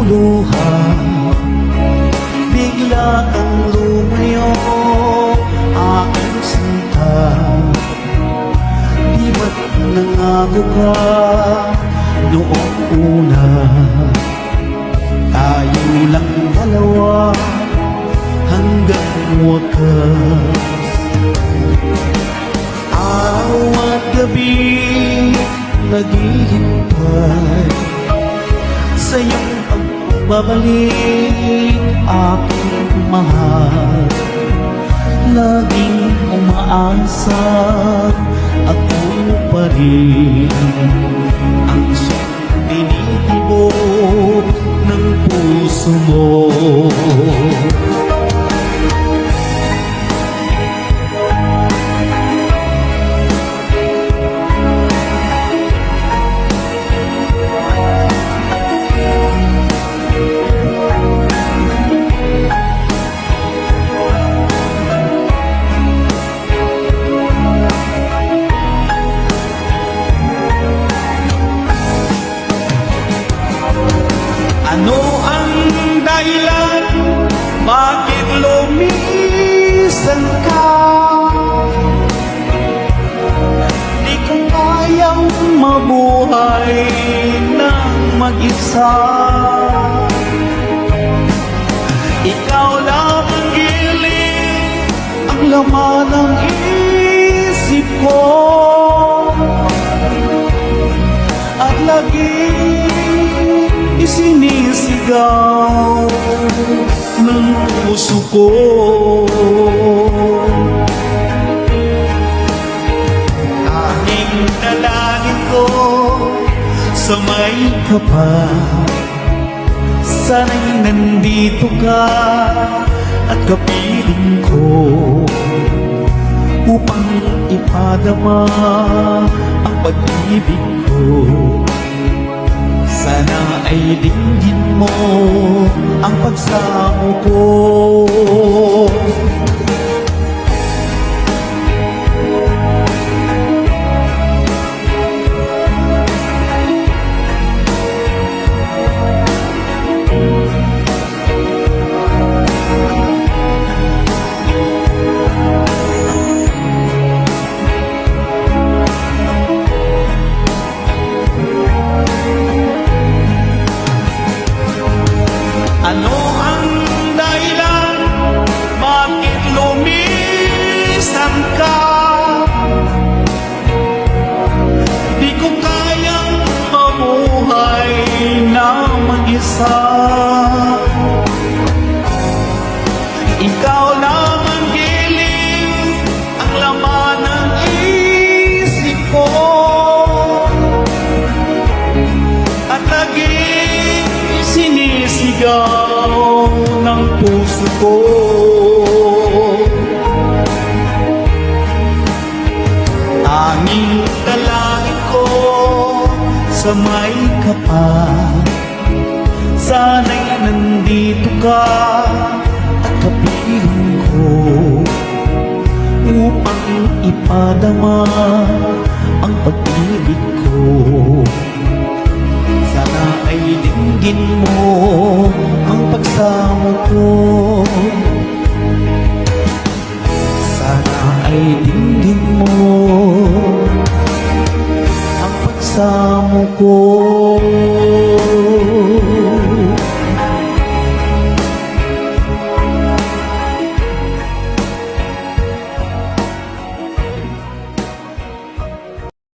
luha, bigla kang lumayo, aking sinta. Di ba't nangako ka noong una, tayo lang dalawa hanggang wakas. Araw at gabi naghihintay sa iyong pagbabalik, aking mahal. Laging umaasa, ako pa rin ang siyang tinitibok ng puso mo. Ano ang dahilan? Bakit lumisan ka? Di ko kayang mabuhay ng mag-isa. Ikaw lang ang gilid, ang laman ng isip ko, at laging isinisigaw ng puso ko. Tanging dalangin ko sa may kapal, sana'y nandito ka at kapiling ko, upang ipadama ang pag-ibig ko. Sana ay dinggin mo ang pagsamo ko. Ano ang dahilan? Bakit lumisan ka? Di ko kayang mabuhay na mag-isa. Ikaw lang ang gilid, ang laman ng isip ko, at laging sinisigaw ng puso ko. Tanging dalangin ko sa may kapal, sana'y nandito ka at kapiling ko, upang ipadama ang pag-ibig ko. Sana ay dinggin mo ang pagsamo ko. Sana ay dinggin mo ang pagsamo ko.